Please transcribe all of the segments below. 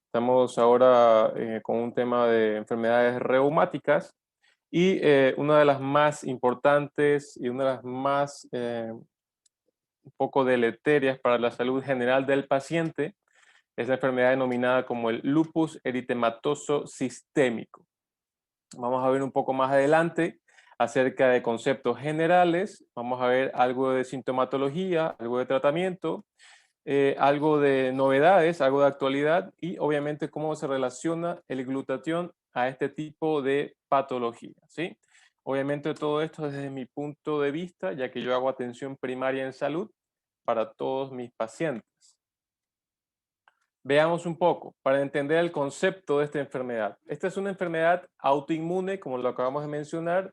Estamos ahora con un tema de enfermedades reumáticas y una de las más importantes y una de las más un poco deleterias para la salud general del paciente es la enfermedad denominada como el lupus eritematoso sistémico. Vamos a ver un poco más adelante acerca de conceptos generales, vamos a ver algo de sintomatología, algo de tratamiento, algo de novedades, algo de actualidad y obviamente cómo se relaciona el glutatión a este tipo de patología, ¿sí? Obviamente todo esto desde mi punto de vista, ya que yo hago atención primaria en salud para todos mis pacientes. Veamos un poco para entender el concepto de esta enfermedad. Esta es una enfermedad autoinmune, como lo acabamos de mencionar,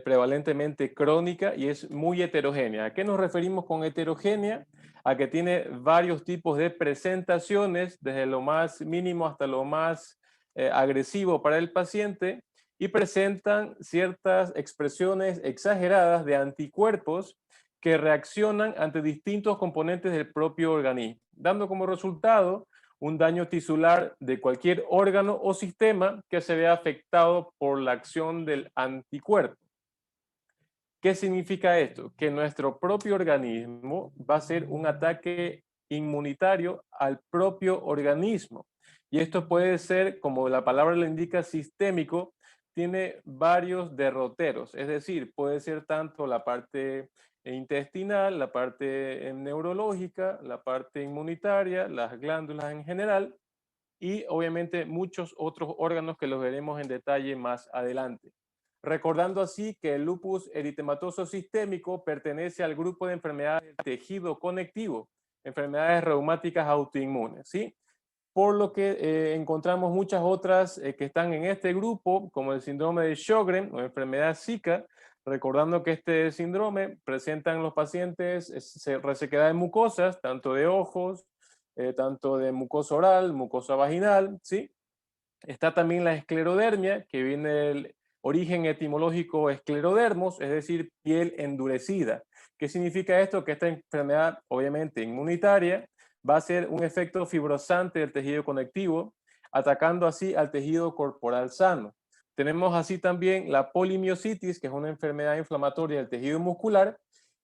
prevalentemente crónica y es muy heterogénea. ¿A qué nos referimos con heterogénea? A que tiene varios tipos de presentaciones, desde lo más mínimo hasta lo más agresivo para el paciente, y presentan ciertas expresiones exageradas de anticuerpos que reaccionan ante distintos componentes del propio organismo, dando como resultado un daño tisular de cualquier órgano o sistema que se vea afectado por la acción del anticuerpo. ¿Qué significa esto? Que nuestro propio organismo va a ser un ataque inmunitario al propio organismo. Y esto puede ser, como la palabra lo indica, sistémico, tiene varios derroteros, es decir, puede ser tanto la parte intestinal, la parte neurológica, la parte inmunitaria, las glándulas en general y obviamente muchos otros órganos que los veremos en detalle más adelante. Recordando así que el lupus eritematoso sistémico pertenece al grupo de enfermedades del tejido conectivo, enfermedades reumáticas autoinmunes, ¿sí? Por lo que encontramos muchas otras que están en este grupo, como el síndrome de Sjögren o enfermedad Zika, recordando que este síndrome presenta en los pacientes resequedad de mucosas, tanto de ojos, tanto de mucosa oral, mucosa vaginal, ¿sí? Está también la esclerodermia, que viene del origen etimológico esclerodermos, es decir, piel endurecida. ¿Qué significa esto? Que esta enfermedad, obviamente inmunitaria, va a ser un efecto fibrosante del tejido conectivo, atacando así al tejido corporal sano. Tenemos así también la polimiositis, que es una enfermedad inflamatoria del tejido muscular,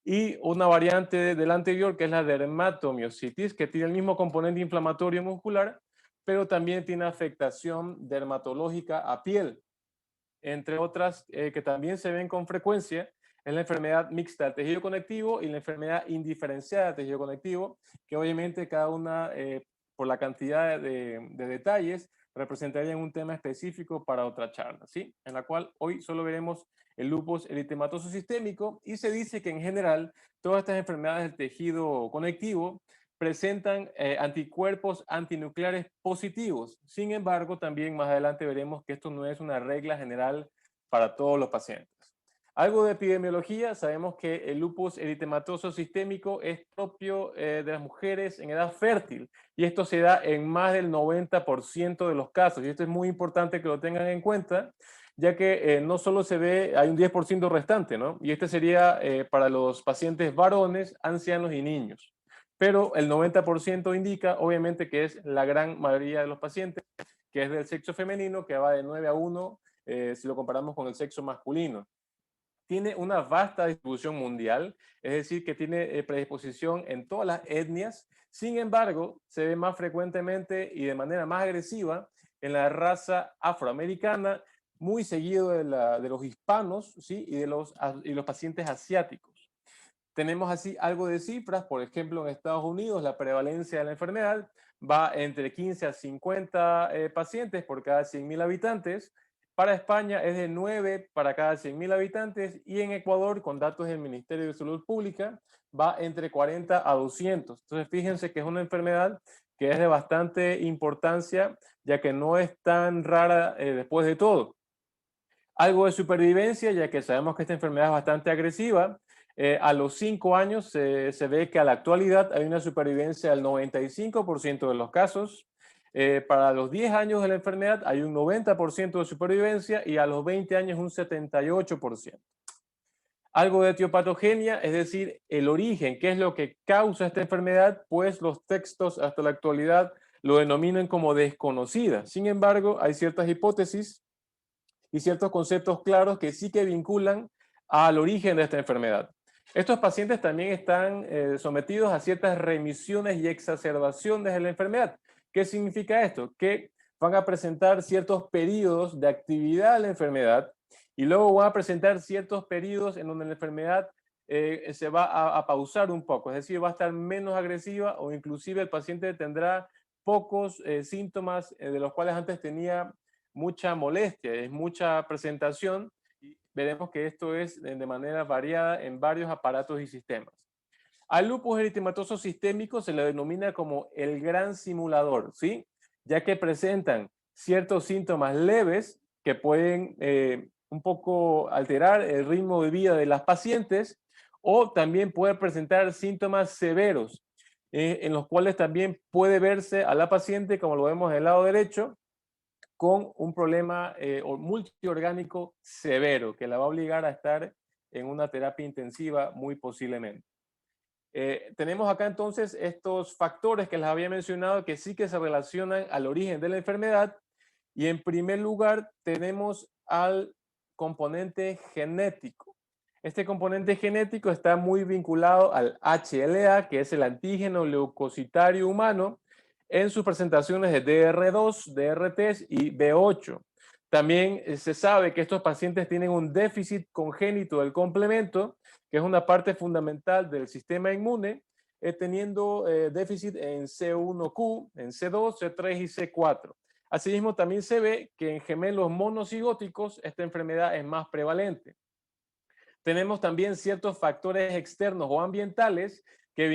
y una variante del anterior, que es la dermatomiositis, que tiene el mismo componente inflamatorio muscular, pero también tiene afectación dermatológica a piel, entre otras que también se ven con frecuencia, es la enfermedad mixta del tejido conectivo y la enfermedad indiferenciada del tejido conectivo, que obviamente cada una, por la cantidad de detalles, representarían un tema específico para otra charla, ¿sí? En la cual hoy solo veremos el lupus eritematoso sistémico y se dice que en general todas estas enfermedades del tejido conectivo presentan anticuerpos antinucleares positivos. Sin embargo, también más adelante veremos que esto no es una regla general para todos los pacientes. Algo de epidemiología, sabemos que el lupus eritematoso sistémico es propio de las mujeres en edad fértil y esto se da en más del 90% de los casos y esto es muy importante que lo tengan en cuenta ya que no solo se ve, hay un 10% restante, ¿no? Y este sería para los pacientes varones, ancianos y niños pero el 90% indica obviamente que es la gran mayoría de los pacientes, que es del sexo femenino, que va de 9 a 1 si lo comparamos con el sexo masculino. Tiene una vasta distribución mundial, es decir, que tiene predisposición en todas las etnias, sin embargo, se ve más frecuentemente y de manera más agresiva en la raza afroamericana, muy seguido de los hispanos ¿sí? y los pacientes asiáticos. Tenemos así algo de cifras, por ejemplo, en Estados Unidos la prevalencia de la enfermedad va entre 15 a 50 pacientes por cada 100.000 habitantes. Para España es de 9 para cada 100.000 habitantes y en Ecuador, con datos del Ministerio de Salud Pública, va entre 40 a 200. Entonces, fíjense que es una enfermedad que es de bastante importancia, ya que no es tan rara después de todo. Algo de supervivencia, ya que sabemos que esta enfermedad es bastante agresiva. A los 5 años se ve que a la actualidad hay una supervivencia del 95% de los casos. Para los 10 años de la enfermedad hay un 90% de supervivencia y a los 20 años un 78%. Algo de etiopatogenia, es decir, el origen, qué es lo que causa esta enfermedad, pues los textos hasta la actualidad lo denominan como desconocida. Sin embargo, hay ciertas hipótesis y ciertos conceptos claros que sí que vinculan al origen de esta enfermedad. Estos pacientes también están sometidos a ciertas remisiones y exacerbaciones de la enfermedad. ¿Qué significa esto? Que van a presentar ciertos periodos de actividad de la enfermedad y luego van a presentar ciertos periodos en donde la enfermedad se va a pausar un poco, es decir, va a estar menos agresiva o inclusive el paciente tendrá pocos síntomas de los cuales antes tenía mucha molestia, es mucha presentación y veremos que esto es de manera variada en varios aparatos y sistemas. Al lupus eritematoso sistémico se le denomina como el gran simulador, ¿sí? Ya que presentan ciertos síntomas leves que pueden un poco alterar el ritmo de vida de las pacientes o también puede presentar síntomas severos en los cuales también puede verse a la paciente, como lo vemos del lado derecho, con un problema multiorgánico severo que la va a obligar a estar en una terapia intensiva muy posiblemente. Tenemos acá entonces estos factores que les había mencionado que sí que se relacionan al origen de la enfermedad y en primer lugar tenemos al componente genético. Este componente genético está muy vinculado al HLA, que es el antígeno leucocitario humano, en sus presentaciones de DR2, DRT y B8. También se sabe que estos pacientes tienen un déficit congénito del complemento, que es una parte fundamental del sistema inmune, teniendo déficit en C1Q, en C2, C3 y C4. Asimismo, también se ve que en gemelos monocigóticos esta enfermedad es más prevalente. Tenemos también ciertos factores externos o ambientales que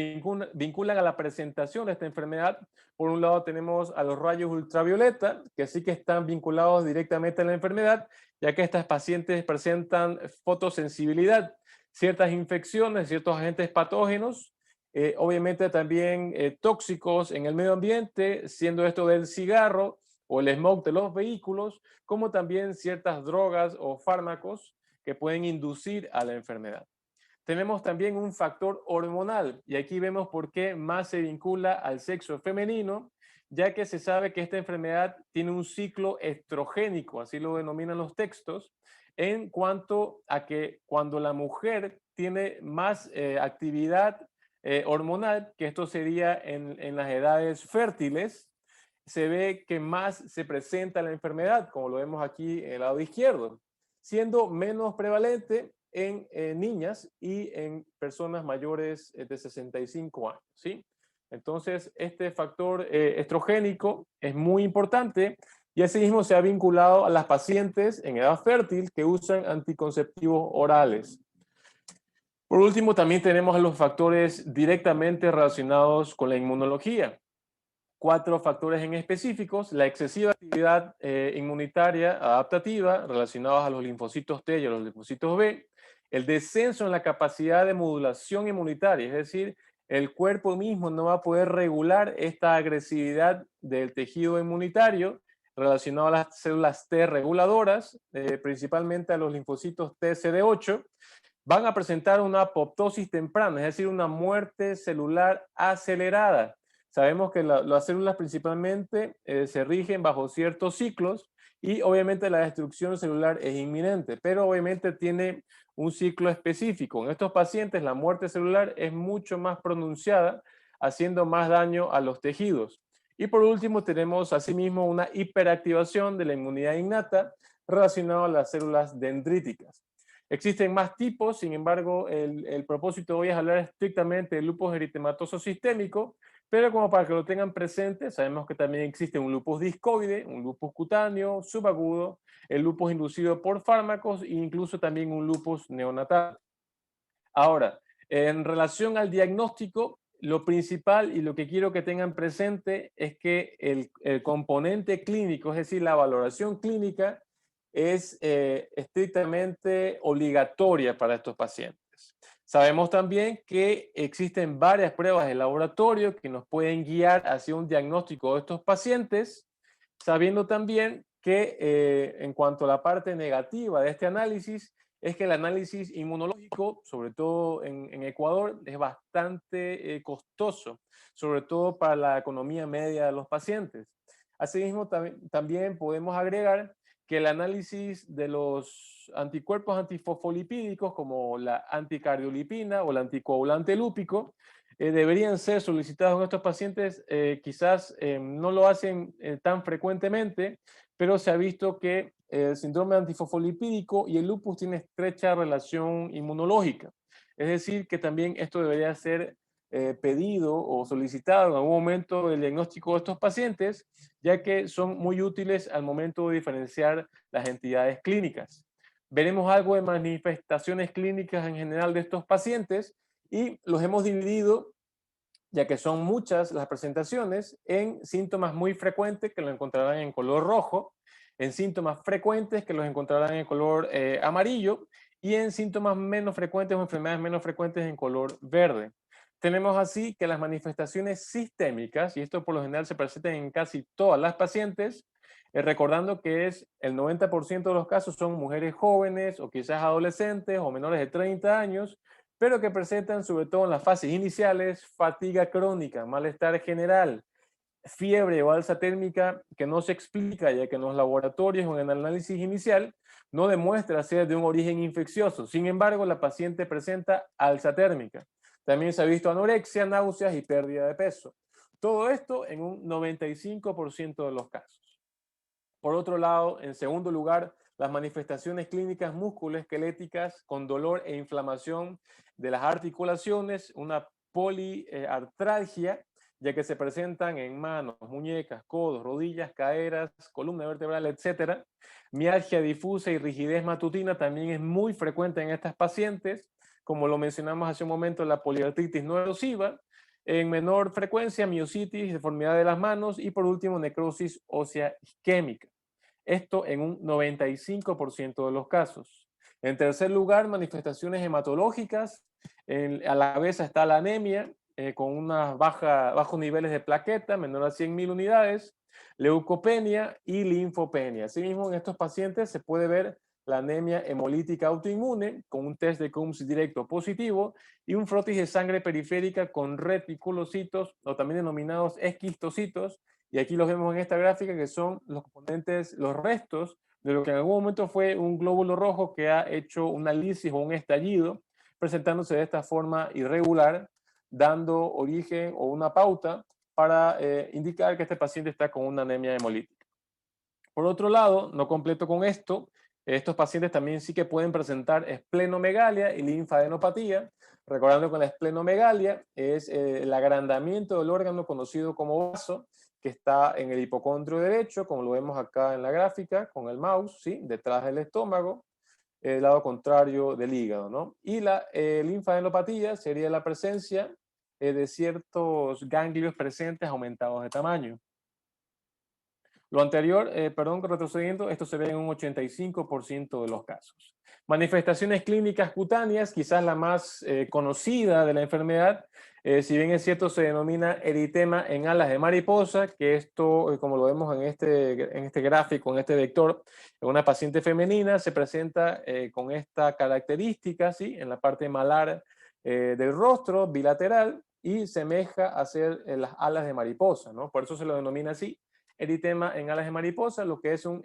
vinculan a la presentación de esta enfermedad. Por un lado tenemos a los rayos ultravioleta, que sí que están vinculados directamente a la enfermedad, ya que estas pacientes presentan fotosensibilidad, ciertas infecciones, ciertos agentes patógenos, obviamente también tóxicos en el medio ambiente, siendo esto del cigarro o el smog de los vehículos, como también ciertas drogas o fármacos que pueden inducir a la enfermedad. Tenemos también un factor hormonal y aquí vemos por qué más se vincula al sexo femenino, ya que se sabe que esta enfermedad tiene un ciclo estrogénico, así lo denominan los textos, en cuanto a que cuando la mujer tiene más actividad hormonal, que esto sería en las edades fértiles, se ve que más se presenta la enfermedad, como lo vemos aquí en el lado izquierdo, siendo menos prevalente en niñas y en personas mayores de 65 años, ¿sí? Entonces, este factor estrogénico es muy importante y asimismo se ha vinculado a las pacientes en edad fértil que usan anticonceptivos orales. Por último, también tenemos a los factores directamente relacionados con la inmunología. 4 factores en específicos: la excesiva actividad inmunitaria adaptativa relacionados a los linfocitos T y a los linfocitos B, el descenso en la capacidad de modulación inmunitaria, es decir, el cuerpo mismo no va a poder regular esta agresividad del tejido inmunitario relacionado a las células T reguladoras, principalmente a los linfocitos TCD8, van a presentar una apoptosis temprana, es decir, una muerte celular acelerada. Sabemos que las células principalmente se rigen bajo ciertos ciclos y obviamente la destrucción celular es inminente, pero obviamente tiene un ciclo específico. En estos pacientes la muerte celular es mucho más pronunciada, haciendo más daño a los tejidos. Y por último tenemos asimismo una hiperactivación de la inmunidad innata relacionada a las células dendríticas. Existen más tipos, sin embargo, el propósito de hoy es hablar estrictamente del lupus eritematoso sistémico, pero como para que lo tengan presente, sabemos que también existe un lupus discoide, un lupus cutáneo, subagudo, el lupus inducido por fármacos e incluso también un lupus neonatal. Ahora, en relación al diagnóstico, lo principal y lo que quiero que tengan presente es que el componente clínico, es decir, la valoración clínica, es estrictamente obligatoria para estos pacientes. Sabemos también que existen varias pruebas de laboratorio que nos pueden guiar hacia un diagnóstico de estos pacientes, sabiendo también que en cuanto a la parte negativa de este análisis, es que el análisis inmunológico, sobre todo en Ecuador, es bastante costoso, sobre todo para la economía media de los pacientes. Asimismo, también podemos agregar que el análisis de los anticuerpos antifosfolipídicos, como la anticardiolipina o el anticoagulante lúpico, deberían ser solicitados en estos pacientes. Quizás no lo hacen tan frecuentemente, pero se ha visto que el síndrome antifosfolipídico y el lupus tienen estrecha relación inmunológica. Es decir, que también esto debería ser pedido o solicitado en algún momento del diagnóstico de estos pacientes, ya que son muy útiles al momento de diferenciar las entidades clínicas. Veremos algo de manifestaciones clínicas en general de estos pacientes y los hemos dividido, ya que son muchas las presentaciones, en síntomas muy frecuentes que lo encontrarán en color rojo, en síntomas frecuentes que los encontrarán en color amarillo y en síntomas menos frecuentes o enfermedades menos frecuentes en color verde. Tenemos así que las manifestaciones sistémicas, y esto por lo general se presentan en casi todas las pacientes, recordando que es el 90% de los casos son mujeres jóvenes o quizás adolescentes o menores de 30 años, pero que presentan sobre todo en las fases iniciales fatiga crónica, malestar general, fiebre o alza térmica que no se explica, ya que en los laboratorios o en el análisis inicial no demuestra ser de un origen infeccioso. Sin embargo, la paciente presenta alza térmica. También se ha visto anorexia, náuseas y pérdida de peso. Todo esto en un 95% de los casos. Por otro lado, en segundo lugar, las manifestaciones clínicas musculoesqueléticas con dolor e inflamación de las articulaciones, una poliartralgia, ya que se presentan en manos, muñecas, codos, rodillas, caderas, columna vertebral, etc. Mialgia difusa y rigidez matutina también es muy frecuente en estas pacientes, como lo mencionamos hace un momento, la poliartritis no erosiva. En menor frecuencia, miositis, deformidad de las manos y por último, necrosis ósea isquémica. Esto en un 95% de los casos. En tercer lugar, manifestaciones hematológicas. A la vez está la anemia, con unos bajos niveles de plaqueta, menor a 100.000 unidades, leucopenia y linfopenia. Asimismo, en estos pacientes se puede ver la anemia hemolítica autoinmune con un test de Coombs directo positivo y un frotis de sangre periférica con reticulocitos o también denominados esquistocitos, y aquí los vemos en esta gráfica, que son los componentes, los restos de lo que en algún momento fue un glóbulo rojo que ha hecho una lisis o un estallido, presentándose de esta forma irregular, dando origen o una pauta para indicar que este paciente está con una anemia hemolítica. Por otro lado, no completo con esto, estos pacientes también sí que pueden presentar esplenomegalia y linfadenopatía, recordando que la esplenomegalia es el agrandamiento del órgano conocido como vaso, que está en el hipocondrio derecho, como lo vemos acá en la gráfica, con el mouse, ¿sí? Detrás del estómago, el lado contrario del hígado, ¿no? Y la linfadenopatía sería la presencia de ciertos ganglios presentes aumentados de tamaño. Lo anterior, perdón, retrocediendo, esto se ve en un 85% de los casos. Manifestaciones clínicas cutáneas, quizás la más conocida de la enfermedad, si bien es cierto, se denomina eritema en alas de mariposa, que esto, como lo vemos en este gráfico, en este vector, en una paciente femenina se presenta con esta característica, ¿sí? En la parte malar del rostro, bilateral, y semeja a ser las alas de mariposa, ¿no? Por eso se lo denomina así, eritema en alas de mariposa, lo que es un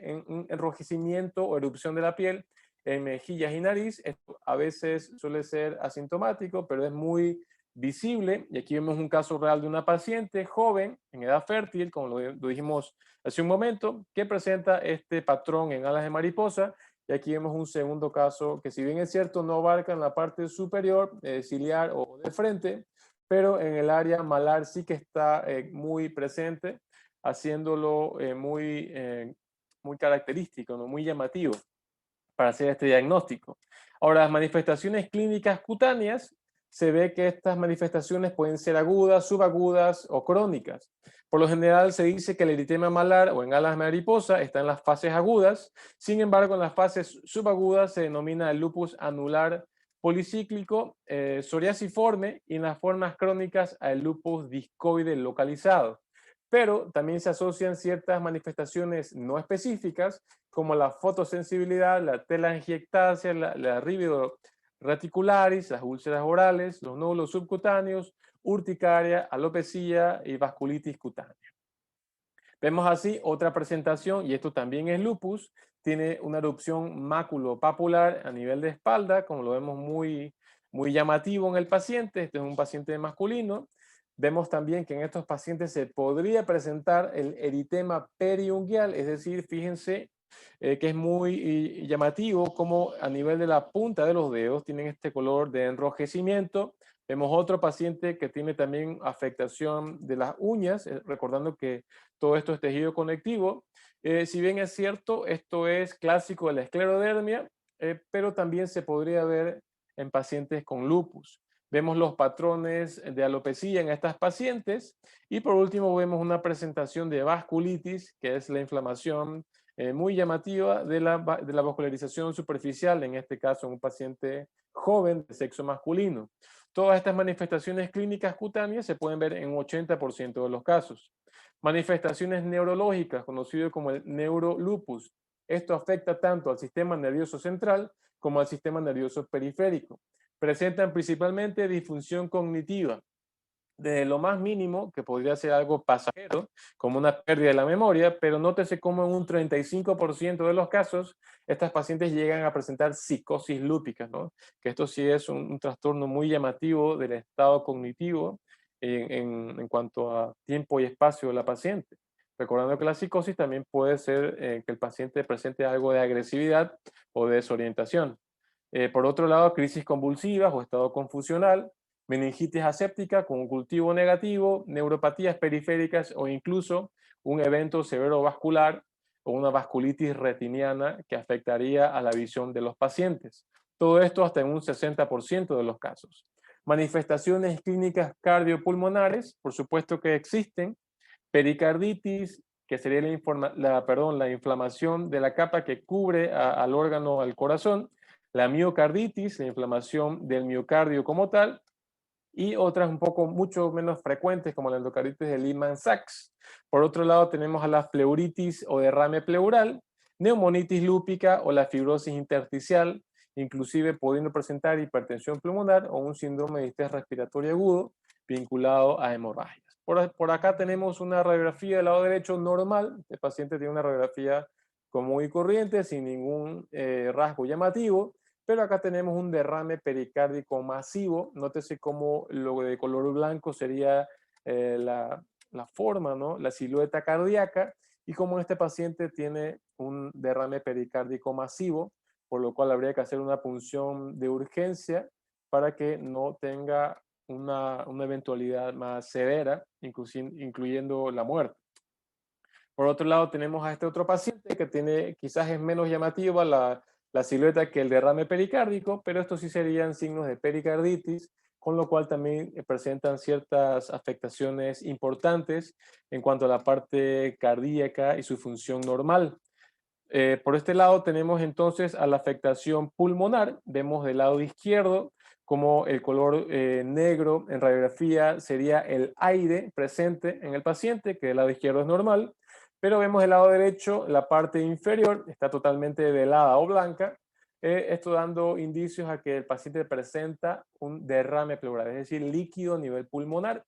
enrojecimiento o erupción de la piel en mejillas y nariz. Esto a veces suele ser asintomático, pero es muy visible. Y aquí vemos un caso real de una paciente joven, en edad fértil, como lo dijimos hace un momento, que presenta este patrón en alas de mariposa. Y aquí vemos un segundo caso que, si bien es cierto, no abarca en la parte superior, ciliar o de frente, pero en el área malar sí que está muy presente, haciéndolo muy característico, ¿no? Muy llamativo para hacer este diagnóstico. Ahora, las manifestaciones clínicas cutáneas, se ve que estas manifestaciones pueden ser agudas, subagudas o crónicas. Por lo general se dice que el eritema malar o en alas de mariposa está en las fases agudas. Sin embargo, en las fases subagudas se denomina el lupus anular policíclico psoriasiforme, y en las formas crónicas el lupus discoide localizado. pero también se asocian ciertas manifestaciones no específicas, como la fotosensibilidad, la telangiectasia, la reticularis, las úlceras orales, los nódulos subcutáneos, urticaria, alopecia y vasculitis cutánea. Vemos así otra presentación, y esto también es lupus, tiene una erupción maculopapular a nivel de espalda, como lo vemos muy llamativo en el paciente. Este es un paciente masculino. Vemos también que en estos pacientes se podría presentar el eritema periunguial, es decir, fíjense que es muy llamativo como a nivel de la punta de los dedos tienen este color de enrojecimiento. Vemos otro paciente que tiene también afectación de las uñas, recordando que todo esto es tejido conectivo. Si bien es cierto, esto es clásico de la esclerodermia, pero también se podría ver en pacientes con lupus. Vemos los patrones de alopecia en estas pacientes y por último vemos una presentación de vasculitis, que es la inflamación muy llamativa de la vascularización superficial, en este caso en un paciente joven de sexo masculino. Todas estas manifestaciones clínicas cutáneas se pueden ver en un 80% de los casos. Manifestaciones neurológicas, conocido como el neurolupus. Esto afecta tanto al sistema nervioso central como al sistema nervioso periférico. Presentan principalmente disfunción cognitiva, desde lo más mínimo, que podría ser algo pasajero, como una pérdida de la memoria, pero nótese cómo en un 35% de los casos, estas pacientes llegan a presentar psicosis lúpica, ¿no? Que esto sí es un trastorno muy llamativo del estado cognitivo en cuanto a tiempo y espacio de la paciente. Recordando que la psicosis también puede ser que el paciente presente algo de agresividad o de desorientación. Por otro lado, crisis convulsivas o estado confusional, meningitis aséptica con un cultivo negativo, neuropatías periféricas o incluso un evento cerebrovascular o una vasculitis retiniana que afectaría a la visión de los pacientes. Todo esto hasta en un 60% de los casos. Manifestaciones clínicas cardiopulmonares, por supuesto que existen. Pericarditis, que sería la inflamación de la capa que cubre al órgano, al corazón. La miocarditis, la inflamación del miocardio como tal, y otras un poco mucho menos frecuentes como la endocarditis de Lehmann-Sachs. Por otro lado tenemos a la pleuritis o derrame pleural, neumonitis lúpica o la fibrosis intersticial, inclusive pudiendo presentar hipertensión pulmonar o un síndrome de distrés respiratorio agudo vinculado a hemorragias. Por acá tenemos una radiografía del lado derecho normal. El paciente tiene una radiografía común y corriente, sin ningún rasgo llamativo. Pero acá tenemos un derrame pericárdico masivo. Nótese cómo lo de color blanco sería la forma, ¿no? La silueta cardíaca, y cómo este paciente tiene un derrame pericárdico masivo, por lo cual habría que hacer una punción de urgencia para que no tenga una eventualidad más severa, incluyendo la muerte. Por otro lado, tenemos a este otro paciente que tiene, quizás es menos llamativa la silueta que el derrame pericárdico, pero estos sí serían signos de pericarditis, con lo cual también presentan ciertas afectaciones importantes en cuanto a la parte cardíaca y su función normal. Por este lado tenemos entonces a la afectación pulmonar. Vemos del lado izquierdo como el color negro en radiografía sería el aire presente en el paciente, que del lado izquierdo es normal, pero vemos del lado derecho la parte inferior está totalmente velada o blanca, esto dando indicios a que el paciente presenta un derrame pleural, es decir, líquido a nivel pulmonar.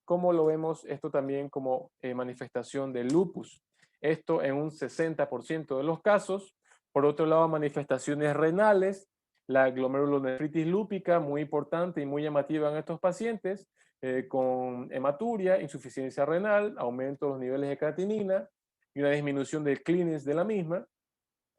Como lo vemos esto también como manifestación de lupus. Esto en un 60% de los casos. Por otro lado, manifestaciones renales, la glomerulonefritis lúpica, muy importante y muy llamativa en estos pacientes, con hematuria, insuficiencia renal, aumento de los niveles de creatinina y una disminución del clearance de la misma,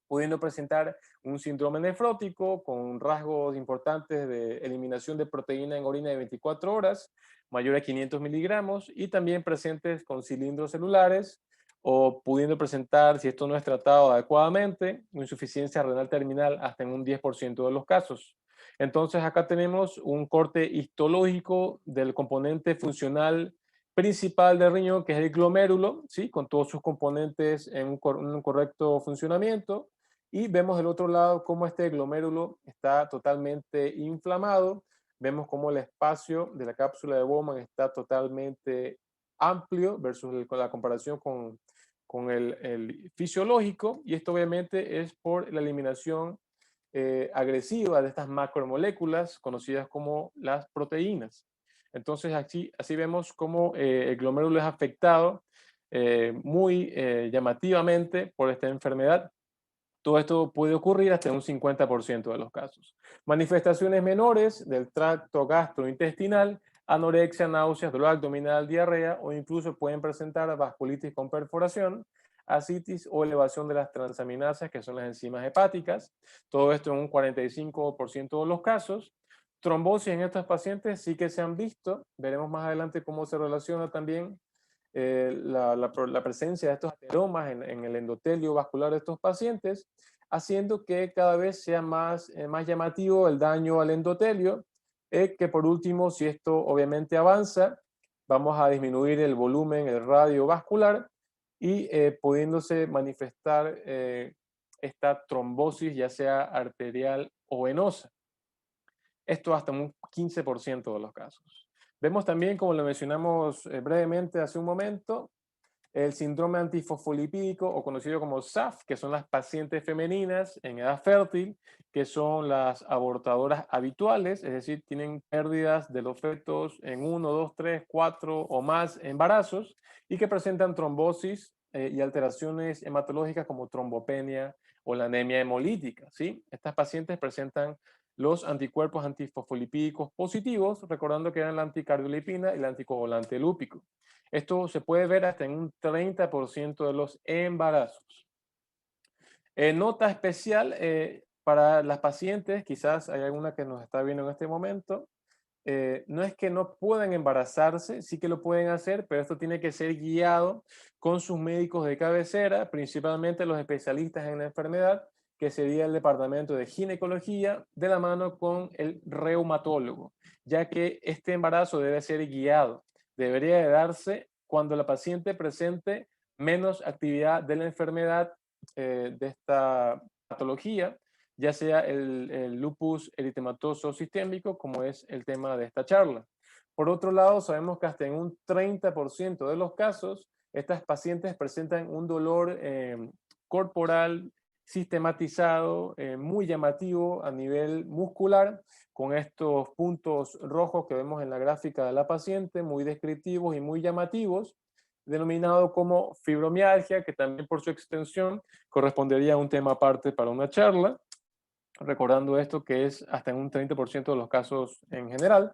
pudiendo presentar un síndrome nefrótico con rasgos importantes de eliminación de proteína en orina de 24 horas, mayor a 500 miligramos, y también presentes con cilindros celulares, o pudiendo presentar, si esto no es tratado adecuadamente, insuficiencia renal terminal hasta en un 10% de los casos. Entonces acá tenemos un corte histológico del componente funcional principal del riñón, que es el glomérulo, ¿sí? Con todos sus componentes en un correcto funcionamiento, y vemos del otro lado cómo este glomérulo está totalmente inflamado. Vemos cómo el espacio de la cápsula de Bowman está totalmente amplio versus con la comparación con el fisiológico, y esto obviamente es por la eliminación agresiva de estas macromoléculas conocidas como las proteínas. Entonces, así vemos cómo el glomérulo es afectado muy llamativamente por esta enfermedad. Todo esto puede ocurrir hasta en un 50% de los casos. Manifestaciones menores del tracto gastrointestinal, anorexia, náuseas, dolor abdominal, diarrea, o incluso pueden presentar vasculitis con perforación, ascitis o elevación de las transaminasas, que son las enzimas hepáticas. Todo esto en un 45% de los casos. Trombosis en estos pacientes sí que se han visto. Veremos más adelante cómo se relaciona también la presencia de estos ateromas en el endotelio vascular de estos pacientes, haciendo que cada vez sea más llamativo el daño al endotelio, que por último, si esto obviamente avanza, vamos a disminuir el volumen, el radio vascular, y pudiéndose manifestar esta trombosis, ya sea arterial o venosa. Esto hasta un 15% de los casos. Vemos también, como lo mencionamos brevemente hace un momento, el síndrome antifosfolipídico, o conocido como SAF, que son las pacientes femeninas en edad fértil, que son las abortadoras habituales, es decir, tienen pérdidas de los fetos en 1, 2, 3, 4 o más embarazos, y que presentan trombosis y alteraciones hematológicas como trombopenia o la anemia hemolítica, ¿sí? Estas pacientes presentan los anticuerpos antifosfolipídicos positivos, recordando que eran la anticardiolipina y el anticoagulante lúpico. Esto se puede ver hasta en un 30% de los embarazos. Nota especial para las pacientes, quizás hay alguna que nos está viendo en este momento, no es que no puedan embarazarse, sí que lo pueden hacer, pero esto tiene que ser guiado con sus médicos de cabecera, principalmente los especialistas en la enfermedad, que sería el departamento de ginecología, de la mano con el reumatólogo, ya que este embarazo debe ser guiado. Debería de darse cuando la paciente presente menos actividad de la enfermedad de esta patología, ya sea el lupus eritematoso sistémico, como es el tema de esta charla. Por otro lado, sabemos que hasta en un 30% de los casos, estas pacientes presentan un dolor corporal sistematizado, muy llamativo a nivel muscular, con estos puntos rojos que vemos en la gráfica de la paciente, muy descriptivos y muy llamativos, denominado como fibromialgia, que también por su extensión correspondería a un tema aparte para una charla, recordando esto que es hasta en un 30% de los casos en general.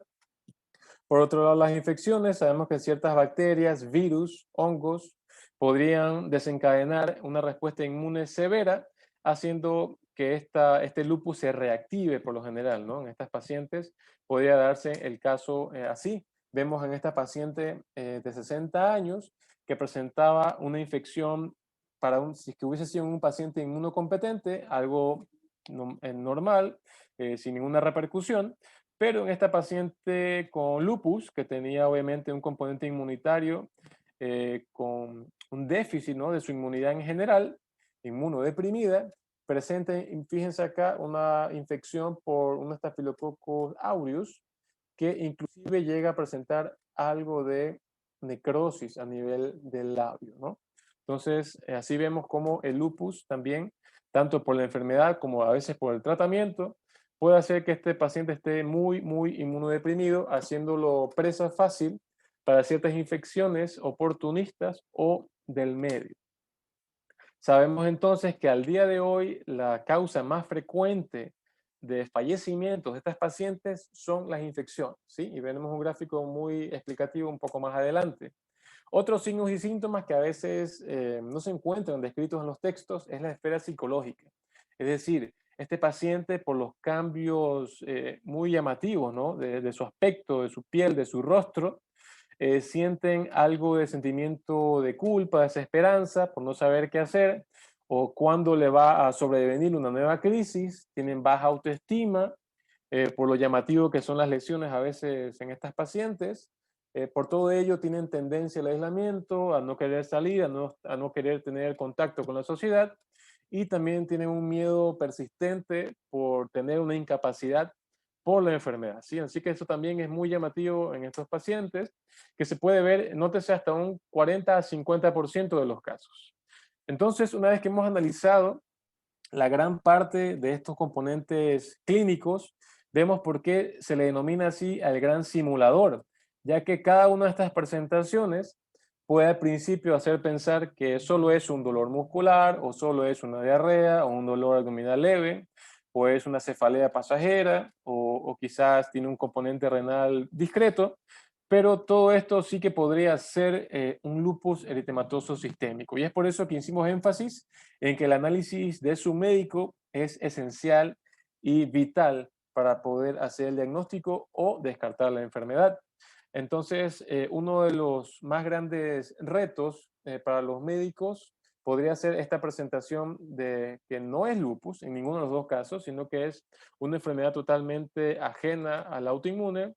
Por otro lado, las infecciones, sabemos que ciertas bacterias, virus, hongos, podrían desencadenar una respuesta inmune severa, haciendo que este lupus se reactive por lo general, ¿no? En estas pacientes podría darse el caso así. Vemos en esta paciente de 60 años que presentaba una infección si es que hubiese sido un paciente inmunocompetente, algo normal, sin ninguna repercusión, pero en esta paciente con lupus, que tenía obviamente un componente inmunitario con un déficit, ¿no?, de su inmunidad en general, inmunodeprimida, presente, fíjense acá, una infección por un Staphylococcus aureus, que inclusive llega a presentar algo de necrosis a nivel del labio, ¿no? Entonces, así vemos cómo el lupus también, tanto por la enfermedad como a veces por el tratamiento, puede hacer que este paciente esté muy inmunodeprimido, haciéndolo presa fácil para ciertas infecciones oportunistas o del medio. Sabemos entonces que al día de hoy la causa más frecuente de fallecimientos de estas pacientes son las infecciones, ¿sí? Y veremos un gráfico muy explicativo un poco más adelante. Otros signos y síntomas que a veces no se encuentran descritos en los textos es la esfera psicológica. Es decir, este paciente, por los cambios muy llamativos, ¿no?, de su aspecto, de su piel, de su rostro, sienten algo de sentimiento de culpa, desesperanza por no saber qué hacer, o cuando le va a sobrevenir una nueva crisis, tienen baja autoestima, por lo llamativo que son las lesiones a veces en estas pacientes. Por todo ello tienen tendencia al aislamiento, a no querer salir, a no querer tener contacto con la sociedad, y también tienen un miedo persistente por tener una incapacidad por la enfermedad, ¿sí? Así que eso también es muy llamativo en estos pacientes, que se puede ver, nótese, hasta un 40 a 50% de los casos. Entonces, una vez que hemos analizado la gran parte de estos componentes clínicos, vemos por qué se le denomina así al gran simulador, ya que cada una de estas presentaciones puede al principio hacer pensar que solo es un dolor muscular, o solo es una diarrea, o un dolor abdominal leve, o es una cefalea pasajera, o quizás tiene un componente renal discreto, pero todo esto sí que podría ser un lupus eritematoso sistémico. Y es por eso que hicimos énfasis en que el análisis de su médico es esencial y vital para poder hacer el diagnóstico o descartar la enfermedad. Entonces, uno de los más grandes retos para los médicos podría ser esta presentación de que no es lupus en ninguno de los dos casos, sino que es una enfermedad totalmente ajena al autoinmune,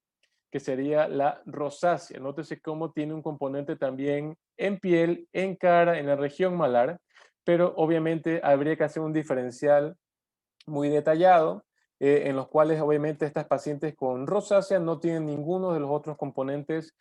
que sería la rosácea. Nótese cómo tiene un componente también en piel, en cara, en la región malar, pero obviamente habría que hacer un diferencial muy detallado, en los cuales obviamente estas pacientes con rosácea no tienen ninguno de los otros componentes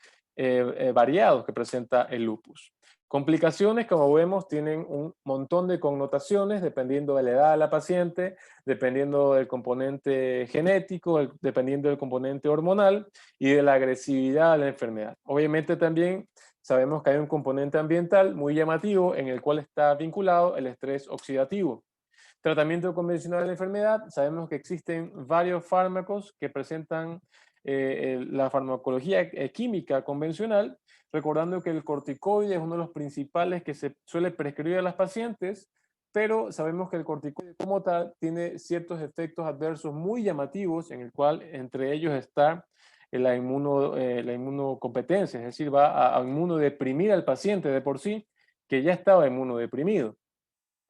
variados que presenta el lupus. Complicaciones, como vemos, tienen un montón de connotaciones dependiendo de la edad de la paciente, dependiendo del componente genético, dependiendo del componente hormonal y de la agresividad de la enfermedad. Obviamente también sabemos que hay un componente ambiental muy llamativo en el cual está vinculado el estrés oxidativo. Tratamiento convencional de la enfermedad, sabemos que existen varios fármacos que presentan la farmacología química convencional, recordando que el corticoide es uno de los principales que se suele prescribir a las pacientes, pero sabemos que el corticoide como tal tiene ciertos efectos adversos muy llamativos, en el cual entre ellos está la inmunocompetencia, es decir, va a inmunodeprimir al paciente de por sí, que ya estaba inmunodeprimido.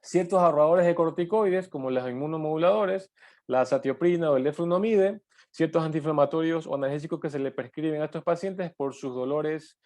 Ciertos ahorradores de corticoides, como los inmunomoduladores, la azatioprina o el leflunomide, ciertos antiinflamatorios o analgésicos que se le prescriben a estos pacientes por sus dolores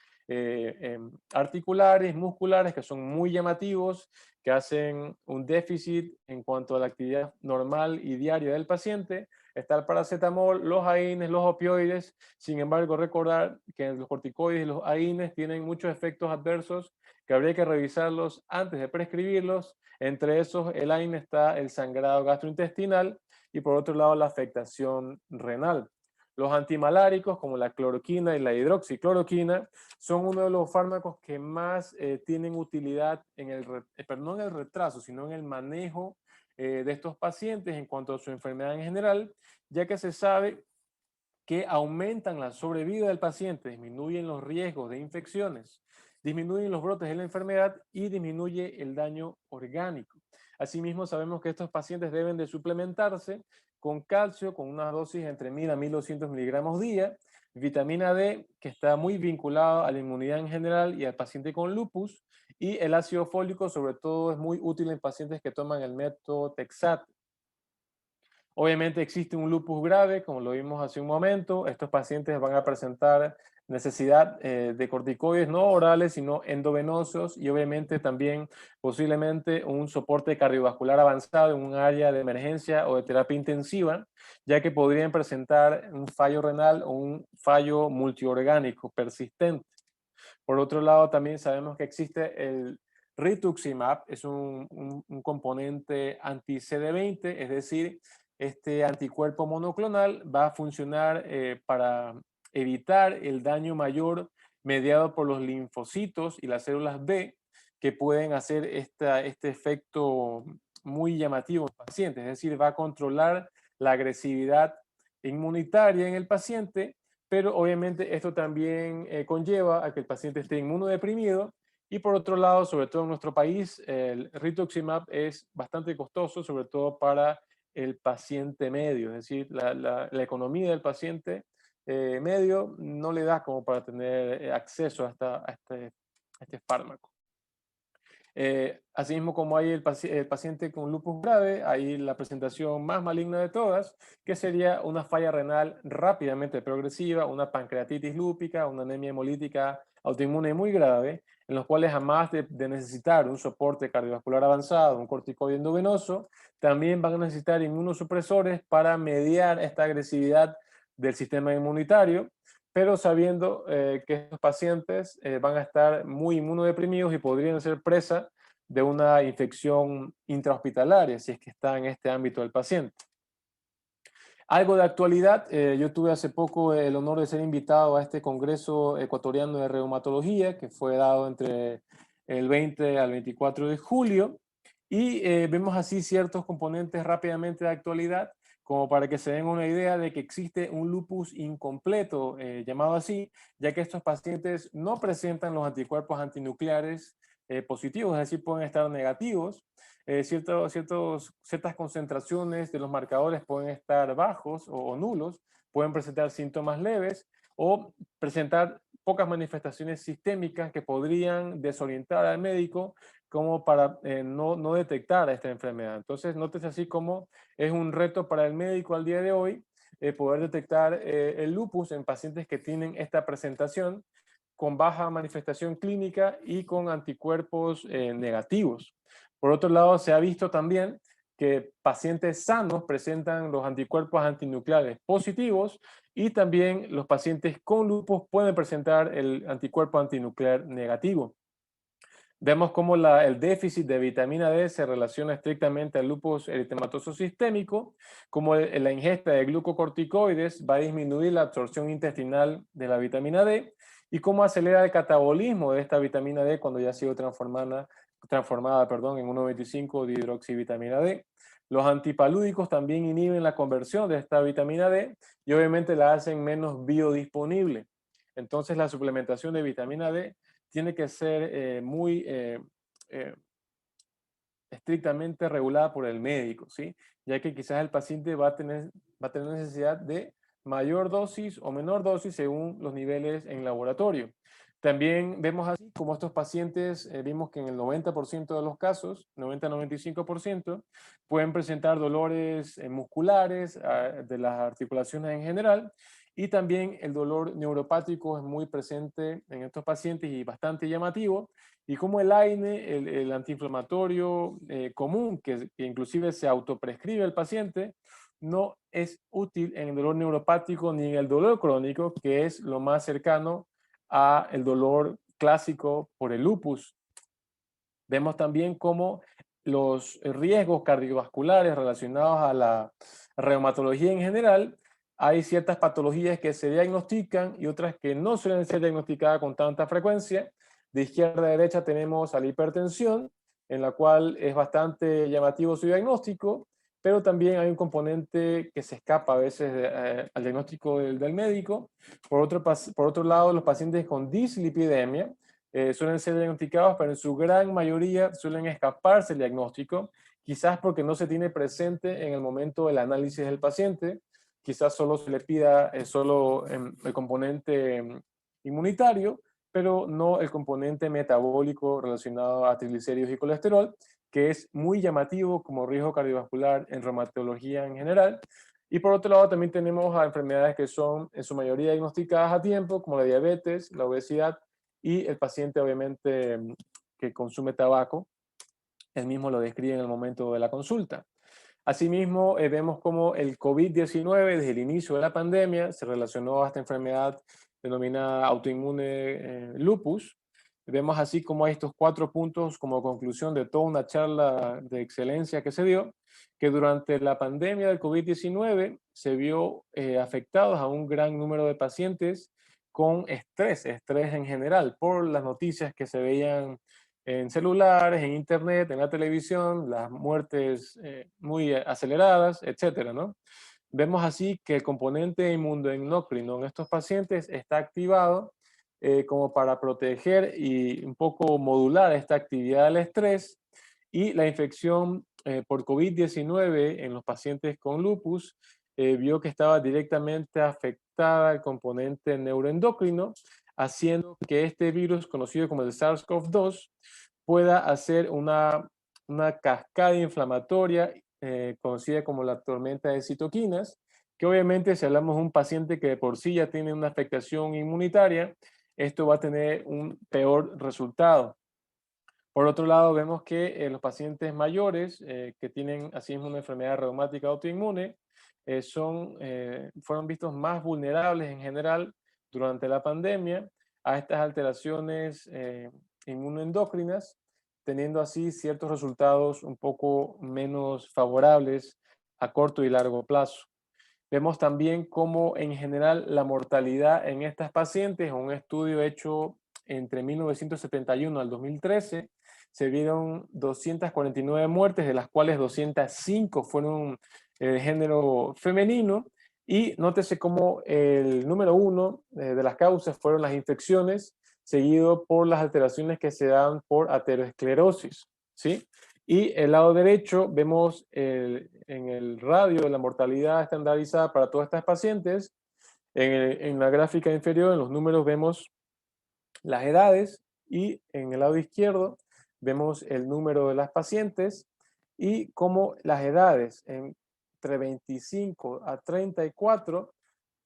articulares, musculares, que son muy llamativos, que hacen un déficit en cuanto a la actividad normal y diaria del paciente. Está el paracetamol, los AINES, los opioides. Sin embargo, recordar que los corticoides y los AINES tienen muchos efectos adversos que habría que revisarlos antes de prescribirlos. Entre esos, el AINE está el sangrado gastrointestinal y por otro lado la afectación renal. Los antimaláricos, como la cloroquina y la hidroxicloroquina, son uno de los fármacos que más tienen utilidad pero no en el retraso, sino en el manejo de estos pacientes en cuanto a su enfermedad en general, ya que se sabe que aumentan la sobrevida del paciente, disminuyen los riesgos de infecciones, disminuyen los brotes de la enfermedad y disminuye el daño orgánico. Asimismo, sabemos que estos pacientes deben de suplementarse con calcio, con una dosis entre 1000 a 1200 miligramos día, vitamina D, que está muy vinculada a la inmunidad en general y al paciente con lupus, y el ácido fólico, sobre todo, es muy útil en pacientes que toman el método Texat. Obviamente existe un lupus grave, como lo vimos hace un momento. Estos pacientes van a presentar necesidad de corticoides no orales, sino endovenosos, y obviamente también posiblemente un soporte cardiovascular avanzado en un área de emergencia o de terapia intensiva, ya que podrían presentar un fallo renal o un fallo multiorgánico persistente. Por otro lado, también sabemos que existe el rituximab, es un componente anti-CD20, es decir, este anticuerpo monoclonal va a funcionar para evitar el daño mayor mediado por los linfocitos y las células B, que pueden hacer este efecto muy llamativo en el paciente, es decir, va a controlar la agresividad inmunitaria en el paciente, pero obviamente esto también conlleva a que el paciente esté inmunodeprimido, y por otro lado, sobre todo en nuestro país, el rituximab es bastante costoso, sobre todo para el paciente medio, es decir, la economía del paciente medio no le da como para tener acceso a este fármaco. Asimismo, como hay el paciente con lupus grave, hay la presentación más maligna de todas, que sería una falla renal rápidamente progresiva, una pancreatitis lúpica, una anemia hemolítica autoinmune muy grave, en los cuales además de necesitar un soporte cardiovascular avanzado, un corticoide endovenoso, también van a necesitar inmunosupresores para mediar esta agresividad del sistema inmunitario, pero sabiendo que estos pacientes van a estar muy inmunodeprimidos y podrían ser presa de una infección intrahospitalaria, si es que está en este ámbito del paciente. Algo de actualidad, yo tuve hace poco el honor de ser invitado a este Congreso Ecuatoriano de Reumatología, que fue dado entre el 20 al 24 de julio, y vemos así ciertos componentes rápidamente de actualidad, como para que se den una idea de que existe un lupus incompleto, llamado así, ya que estos pacientes no presentan los anticuerpos antinucleares positivos, es decir, pueden estar negativos. Ciertas concentraciones de los marcadores pueden estar bajos o nulos, pueden presentar síntomas leves o presentar pocas manifestaciones sistémicas que podrían desorientar al médico como para no detectar esta enfermedad. Entonces, nótese así como es un reto para el médico al día de hoy poder detectar el lupus en pacientes que tienen esta presentación con baja manifestación clínica y con anticuerpos negativos. Por otro lado, se ha visto también que pacientes sanos presentan los anticuerpos antinucleares positivos y también los pacientes con lupus pueden presentar el anticuerpo antinuclear negativo. Vemos cómo el déficit de vitamina D se relaciona estrictamente al lupus eritematoso sistémico, como la ingesta de glucocorticoides va a disminuir la absorción intestinal de la vitamina D y cómo acelera el catabolismo de esta vitamina D cuando ya ha sido transformada en 1,25 dihidroxivitamina D. Los antipalúdicos también inhiben la conversión de esta vitamina D y obviamente la hacen menos biodisponible. Entonces la suplementación de vitamina D tiene que ser muy eh, estrictamente regulada por el médico, ¿sí? Ya que quizás el paciente va a tener necesidad de mayor dosis o menor dosis según los niveles en laboratorio. También vemos así como estos pacientes, vimos que en el 90% de los casos, 90-95%, pueden presentar dolores musculares de las articulaciones en general, y también el dolor neuropático es muy presente en estos pacientes y bastante llamativo, y como el AINE, el antiinflamatorio común, que inclusive se autoprescribe el paciente, no es útil en el dolor neuropático ni en el dolor crónico, que es lo más cercano a el dolor clásico por el lupus. Vemos también cómo los riesgos cardiovasculares relacionados a la reumatología en general, hay ciertas patologías que se diagnostican y otras que no suelen ser diagnosticadas con tanta frecuencia. De izquierda a derecha tenemos a la hipertensión, en la cual es bastante llamativo su diagnóstico, pero también hay un componente que se escapa a veces al diagnóstico del médico. Por otro lado, los pacientes con dislipidemia, suelen ser diagnosticados, pero en su gran mayoría suelen escaparse el diagnóstico, quizás porque no se tiene presente en el momento del análisis del paciente, quizás solo se le pida solo el componente inmunitario, pero no el componente metabólico relacionado a triglicéridos y colesterol, que es muy llamativo como riesgo cardiovascular en reumatología en general. Y por otro lado, también tenemos a enfermedades que son en su mayoría diagnosticadas a tiempo, como la diabetes, la obesidad, y el paciente obviamente que consume tabaco, él mismo lo describe en el momento de la consulta. Asimismo, vemos cómo el COVID-19 desde el inicio de la pandemia se relacionó a esta enfermedad denominada autoinmune lupus. Vemos así como hay estos 4 puntos como conclusión de toda una charla de excelencia que se dio, que durante la pandemia del COVID-19 se vio afectados a un gran número de pacientes con estrés en general, por las noticias que se veían en celulares, en internet, en la televisión, las muertes muy aceleradas, etcétera, ¿no? Vemos así que el componente inmunoendocrino en estos pacientes está activado como para proteger y un poco modular esta actividad del estrés, y la infección por COVID-19 en los pacientes con lupus vio que estaba directamente afectada el componente neuroendocrino, haciendo que este virus, conocido como el SARS-CoV-2, pueda hacer una cascada inflamatoria conocida como la tormenta de citoquinas, que obviamente si hablamos de un paciente que de por sí ya tiene una afectación inmunitaria, esto va a tener un peor resultado. Por otro lado, vemos que los pacientes mayores que tienen asimismo una enfermedad reumática autoinmune fueron vistos más vulnerables en general durante la pandemia a estas alteraciones inmunoendocrinas, teniendo así ciertos resultados un poco menos favorables a corto y largo plazo. Vemos también cómo en general la mortalidad en estas pacientes, en un estudio hecho entre 1971 al 2013, se vieron 249 muertes, de las cuales 205 fueron de género femenino. Y nótese cómo el número uno de las causas fueron las infecciones, seguido por las alteraciones que se dan por aterosclerosis, ¿sí? Y el lado derecho vemos en el radio de la mortalidad estandarizada para todas estas pacientes. En la gráfica inferior, en los números, vemos las edades y en el lado izquierdo vemos el número de las pacientes y cómo las edades entre 25 a 34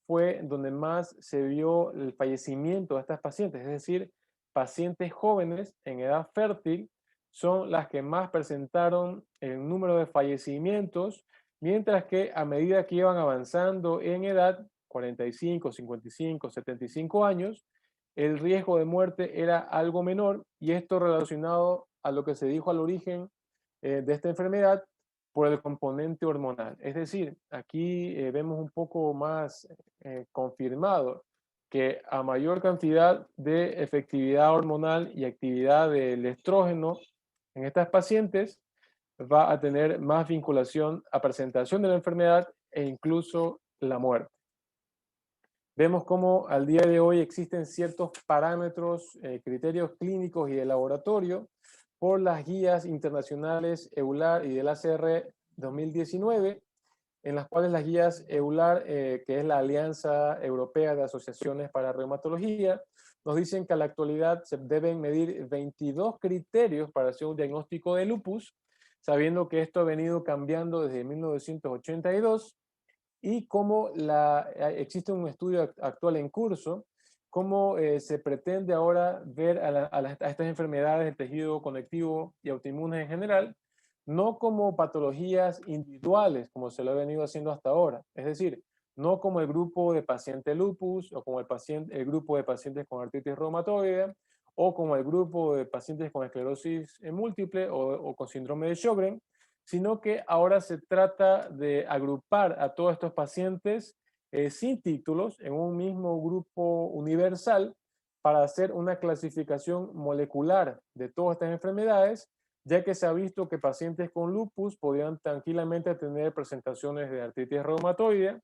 fue donde más se vio el fallecimiento de estas pacientes, es decir, pacientes jóvenes en edad fértil son las que más presentaron el número de fallecimientos, mientras que a medida que iban avanzando en edad, 45, 55, 75 años, el riesgo de muerte era algo menor y esto relacionado a lo que se dijo al origen de esta enfermedad por el componente hormonal. Es decir, aquí vemos un poco más confirmado que a mayor cantidad de efectividad hormonal y actividad del estrógeno en estas pacientes, va a tener más vinculación a presentación de la enfermedad e incluso la muerte. Vemos cómo al día de hoy existen ciertos parámetros, criterios clínicos y de laboratorio por las guías internacionales EULAR y del ACR 2019, en las cuales las guías EULAR, que es la Alianza Europea de Asociaciones para Reumatología, nos dicen que a la actualidad se deben medir 22 criterios para hacer un diagnóstico de lupus, sabiendo que esto ha venido cambiando desde 1982 y cómo existe un estudio actual en curso, cómo se pretende ahora ver a estas enfermedades del tejido conectivo y autoinmunes en general, no como patologías individuales, como se lo ha venido haciendo hasta ahora. Es decir, no como el grupo de pacientes lupus o como el grupo de pacientes con artritis reumatoide o como el grupo de pacientes con esclerosis múltiple o con síndrome de Sjögren, sino que ahora se trata de agrupar a todos estos pacientes sin títulos en un mismo grupo universal para hacer una clasificación molecular de todas estas enfermedades, ya que se ha visto que pacientes con lupus podrían tranquilamente tener presentaciones de artritis reumatoide,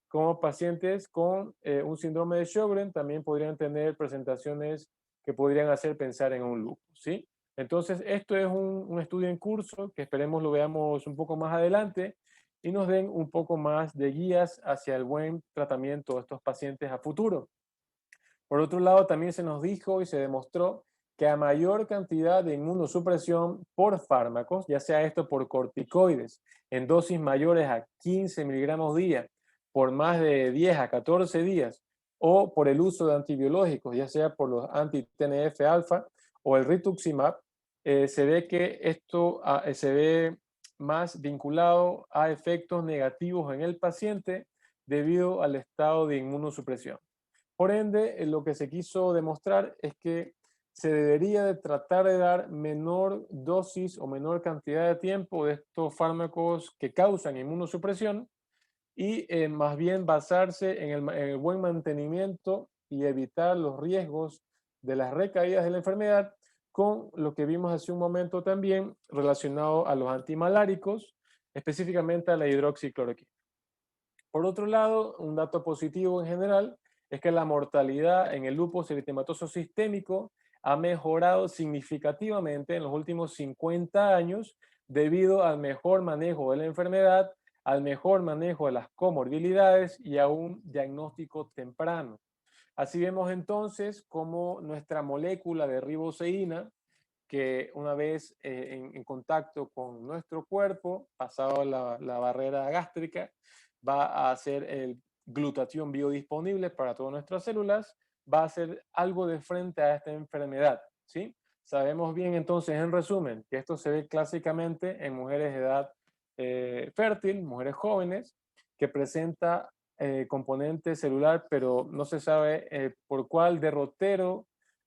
como pacientes con un síndrome de Sjögren también podrían tener presentaciones que podrían hacer pensar en un lupus, ¿sí? Entonces, esto es un estudio en curso que esperemos lo veamos un poco más adelante y nos den un poco más de guías hacia el buen tratamiento de estos pacientes a futuro. Por otro lado, también se nos dijo y se demostró que a mayor cantidad de inmunosupresión por fármacos, ya sea esto por corticoides en dosis mayores a 15 miligramos día por más de 10 a 14 días, o por el uso de antibiológicos, ya sea por los anti-TNF-alfa o el rituximab, se ve que esto se ve más vinculado a efectos negativos en el paciente debido al estado de inmunosupresión. Por ende, lo que se quiso demostrar es que se debería de tratar de dar menor dosis o menor cantidad de tiempo de estos fármacos que causan inmunosupresión y más bien basarse en el buen mantenimiento y evitar los riesgos de las recaídas de la enfermedad con lo que vimos hace un momento también relacionado a los antimaláricos, específicamente a la hidroxicloroquina. Por otro lado, un dato positivo en general es que la mortalidad en el lupus eritematoso sistémico ha mejorado significativamente en los últimos 50 años debido al mejor manejo de la enfermedad, al mejor manejo de las comorbilidades y a un diagnóstico temprano. Así vemos entonces cómo nuestra molécula de riboceína, que una vez en contacto con nuestro cuerpo, pasado la barrera gástrica, va a hacer el glutatión biodisponible para todas nuestras células, va a hacer algo de frente a esta enfermedad, ¿sí? Sabemos bien entonces, en resumen, que esto se ve clásicamente en mujeres de edad fértil, mujeres jóvenes, que presenta componente celular, pero no se sabe por cuál derrotero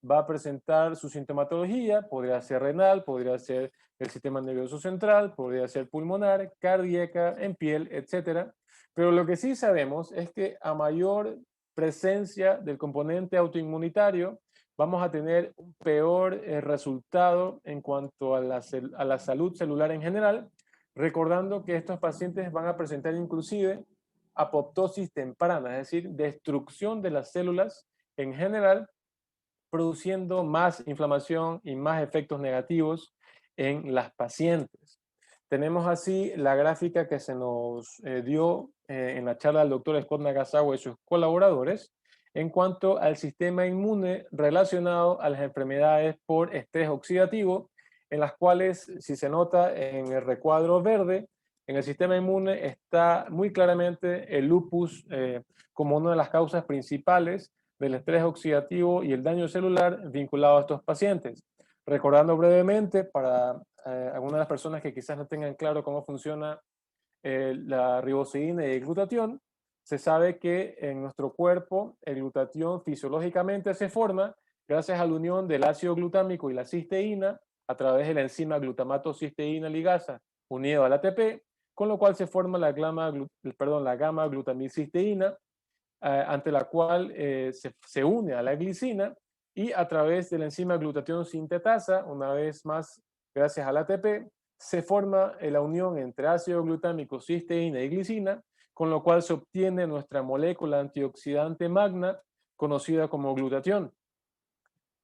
va a presentar su sintomatología. Podría ser renal, podría ser el sistema nervioso central, podría ser pulmonar, cardíaca, en piel, etcétera. Pero lo que sí sabemos es que a mayor presencia del componente autoinmunitario, vamos a tener un peor resultado en cuanto a la salud celular en general, recordando que estos pacientes van a presentar inclusive apoptosis temprana, es decir, destrucción de las células en general, produciendo más inflamación y más efectos negativos en las pacientes. Tenemos así la gráfica que se nos dio en la charla del doctor Scott Nagasawa y sus colaboradores en cuanto al sistema inmune relacionado a las enfermedades por estrés oxidativo, en las cuales, si se nota en el recuadro verde, en el sistema inmune está muy claramente el lupus como una de las causas principales del estrés oxidativo y el daño celular vinculado a estos pacientes. Recordando brevemente para algunas de las personas que quizás no tengan claro cómo funciona la riboceína y el glutatión, se sabe que en nuestro cuerpo el glutatión fisiológicamente se forma gracias a la unión del ácido glutámico y la cisteína a través de la enzima glutamato cisteína ligasa unido al ATP, con lo cual se forma la gamma glutamilcisteína, ante la cual se une a la glicina y a través de la enzima glutatión sintetasa, una vez más gracias al ATP, se forma la unión entre ácido glutámico, cisteína y glicina, con lo cual se obtiene nuestra molécula antioxidante magna conocida como glutatión.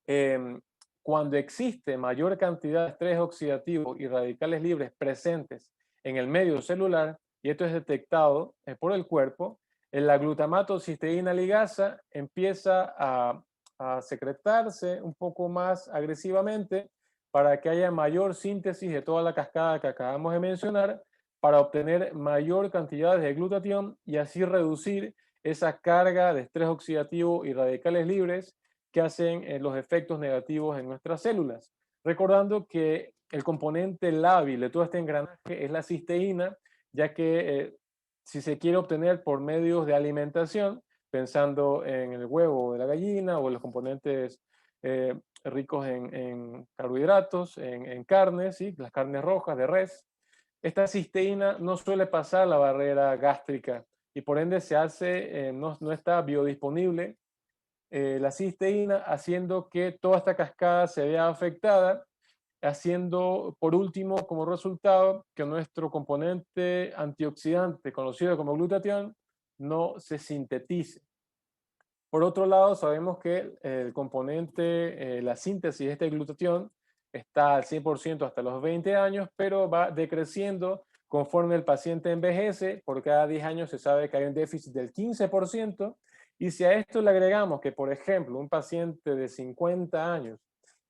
Eh, Cuando existe mayor cantidad de estrés oxidativo y radicales libres presentes en el medio celular, y esto es detectado por el cuerpo, la glutamato cisteína ligasa empieza a secretarse un poco más agresivamente para que haya mayor síntesis de toda la cascada que acabamos de mencionar, para obtener mayor cantidad de glutatión y así reducir esa carga de estrés oxidativo y radicales libres que hacen los efectos negativos en nuestras células. Recordando que el componente lábil de todo este engranaje es la cisteína, ya que si se quiere obtener por medios de alimentación, pensando en el huevo de la gallina o en los componentes ricos en carbohidratos, en carnes, ¿sí? Las carnes rojas de res, esta cisteína no suele pasar la barrera gástrica y por ende no está biodisponible la cisteína, haciendo que toda esta cascada se vea afectada, haciendo por último como resultado que nuestro componente antioxidante, conocido como glutatión, no se sintetice. Por otro lado, sabemos que el componente, la síntesis de este glutatión está al 100% hasta los 20 años, pero va decreciendo conforme el paciente envejece. Por cada 10 años se sabe que hay un déficit del 15%. Y si a esto le agregamos que, por ejemplo, un paciente de 50 años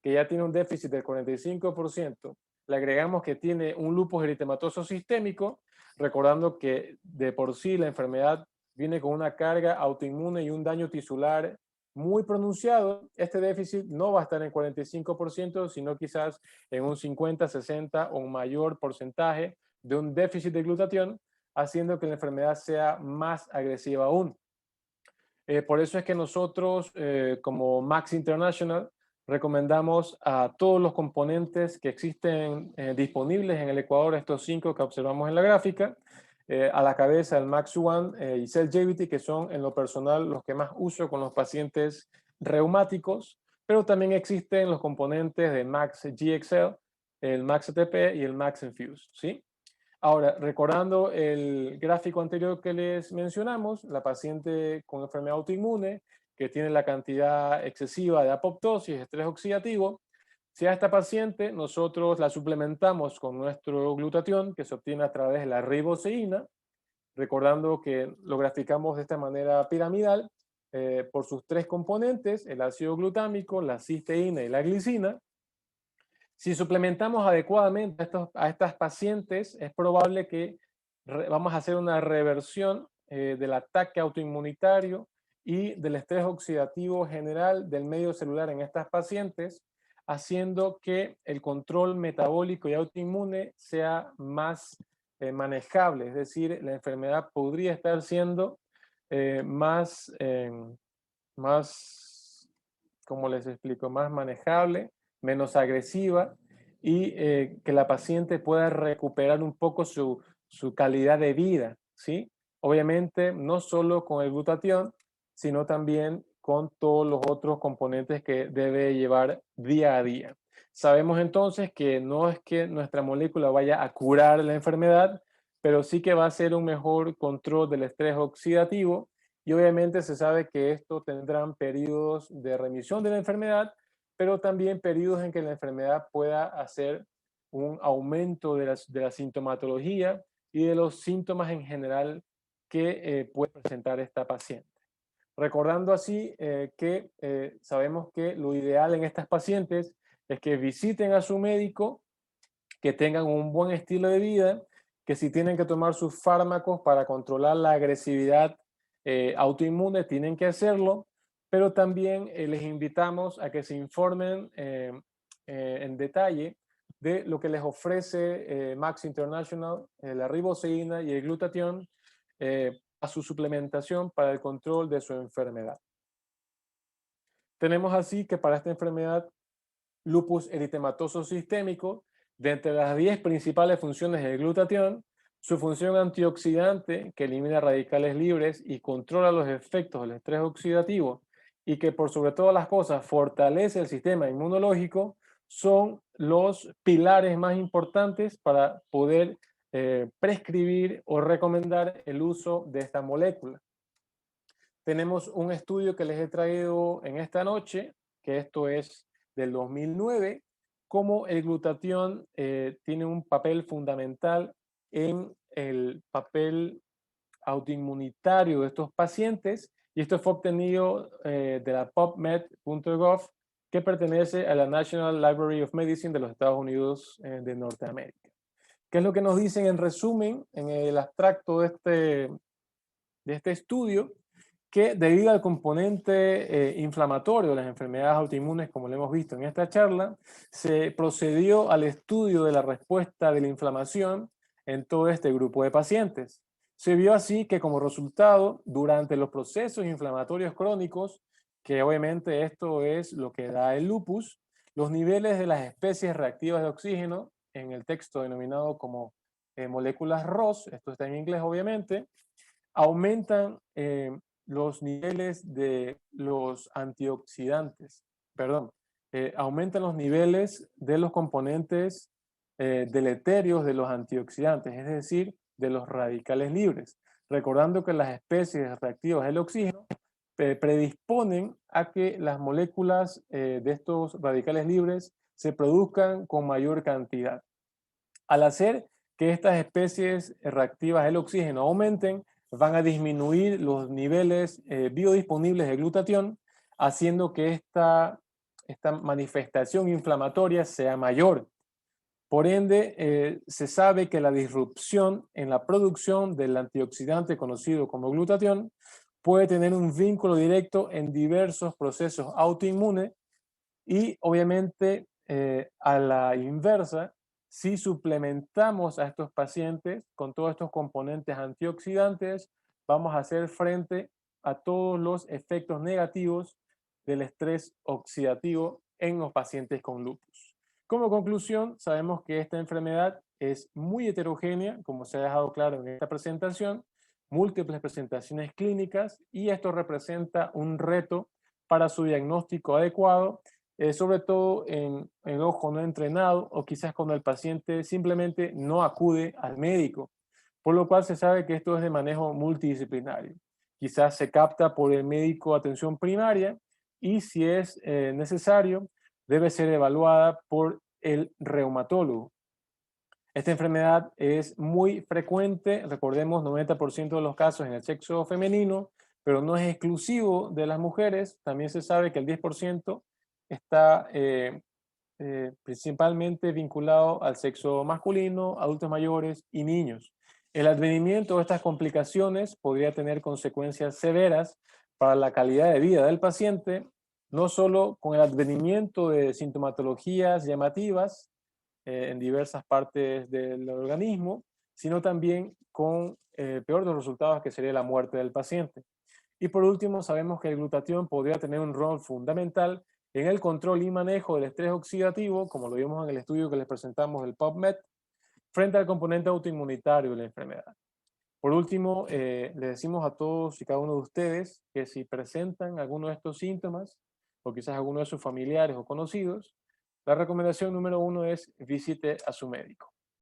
que ya tiene un déficit del 45%, le agregamos que tiene un lupus eritematoso sistémico, recordando que de por sí la enfermedad viene con una carga autoinmune y un daño tisular muy pronunciado, este déficit no va a estar en 45%, sino quizás en un 50, 60 o un mayor porcentaje de un déficit de glutatión, haciendo que la enfermedad sea más agresiva aún. Por eso es que nosotros, como Max International, recomendamos a todos los componentes que existen disponibles en el Ecuador, estos 5 que observamos en la gráfica, a la cabeza el Max One y Cellgevity, que son en lo personal los que más uso con los pacientes reumáticos, pero también existen los componentes de Max GXL, el Max ATP y el Max Infuse, ¿sí? Ahora, recordando el gráfico anterior que les mencionamos, la paciente con enfermedad autoinmune que tiene la cantidad excesiva de apoptosis, estrés oxidativo, si a esta paciente nosotros la suplementamos con nuestro glutatión que se obtiene a través de la riboceína, recordando que lo graficamos de esta manera piramidal por sus 3 componentes, el ácido glutámico, la cisteína y la glicina. Si suplementamos adecuadamente a estas pacientes, es probable que vamos a hacer una reversión del ataque autoinmunitario y del estrés oxidativo general del medio celular en estas pacientes, haciendo que el control metabólico y autoinmune sea más manejable, es decir, la enfermedad podría estar siendo más, más, ¿cómo les explico? Más manejable, menos agresiva y que la paciente pueda recuperar un poco su calidad de vida, ¿sí? Obviamente, no solo con el glutatión, sino también con todos los otros componentes que debe llevar día a día. Sabemos entonces que no es que nuestra molécula vaya a curar la enfermedad, pero sí que va a ser un mejor control del estrés oxidativo y obviamente se sabe que esto tendrán periodos de remisión de la enfermedad, pero también periodos en que la enfermedad pueda hacer un aumento de la sintomatología y de los síntomas en general que puede presentar esta paciente. Recordando así que sabemos que lo ideal en estas pacientes es que visiten a su médico, que tengan un buen estilo de vida, que si tienen que tomar sus fármacos para controlar la agresividad autoinmune, tienen que hacerlo, pero también les invitamos a que se informen en detalle de lo que les ofrece Max International, la riboceína y el glutatión a su suplementación para el control de su enfermedad. Tenemos así que para esta enfermedad, lupus eritematoso sistémico, de entre las 10 principales funciones del glutatión, su función antioxidante, que elimina radicales libres y controla los efectos del estrés oxidativo, y que por sobre todas las cosas fortalece el sistema inmunológico, son los pilares más importantes para poder prescribir o recomendar el uso de esta molécula. Tenemos un estudio que les he traído en esta noche, que esto es del 2009, cómo el glutatión tiene un papel fundamental en el papel autoinmunitario de estos pacientes, y esto fue obtenido de la PubMed.gov, que pertenece a la National Library of Medicine de los Estados Unidos de Norteamérica. ¿Qué es lo que nos dicen en resumen en el abstracto de este estudio? Que debido al componente inflamatorio de las enfermedades autoinmunes, como lo hemos visto en esta charla, se procedió al estudio de la respuesta de la inflamación en todo este grupo de pacientes. Se vio así que como resultado, durante los procesos inflamatorios crónicos, que obviamente esto es lo que da el lupus, los niveles de las especies reactivas de oxígeno, en el texto denominado como moléculas ROS, esto está en inglés obviamente, aumentan los niveles de los antioxidantes, perdón, aumentan los niveles de los componentes deleterios de los antioxidantes, es decir, de los radicales libres. Recordando que las especies reactivas del oxígeno predisponen a que las moléculas de estos radicales libres se produzcan con mayor cantidad. Al hacer que estas especies reactivas del oxígeno aumenten, van a disminuir los niveles biodisponibles de glutatión, haciendo que esta manifestación inflamatoria sea mayor. Por ende, se sabe que la disrupción en la producción del antioxidante conocido como glutatión puede tener un vínculo directo en diversos procesos autoinmunes y obviamente a la inversa, si suplementamos a estos pacientes con todos estos componentes antioxidantes, vamos a hacer frente a todos los efectos negativos del estrés oxidativo en los pacientes con lupus. Como conclusión, sabemos que esta enfermedad es muy heterogénea, como se ha dejado claro en esta presentación, múltiples presentaciones clínicas, y esto representa un reto para su diagnóstico adecuado, sobre todo en ojo no entrenado o quizás cuando el paciente simplemente no acude al médico, por lo cual se sabe que esto es de manejo multidisciplinario. Quizás se capta por el médico de atención primaria y si es necesario, debe ser evaluada por el reumatólogo. Esta enfermedad es muy frecuente, recordemos 90% de los casos en el sexo femenino, pero no es exclusivo de las mujeres. También se sabe que el 10% está principalmente vinculado al sexo masculino, adultos mayores y niños. El advenimiento de estas complicaciones podría tener consecuencias severas para la calidad de vida del paciente, no solo con el advenimiento de sintomatologías llamativas en diversas partes del organismo, sino también con el peor de los resultados, que sería la muerte del paciente. Y por último, sabemos que el glutatión podría tener un rol fundamental en el control y manejo del estrés oxidativo, como lo vimos en el estudio que les presentamos del PubMed, frente al componente autoinmunitario de la enfermedad. Por último, le decimos a todos y cada uno de ustedes que si presentan alguno de estos síntomas, o quizás alguno de sus familiares o conocidos, la recomendación número 1 es visite a su médico.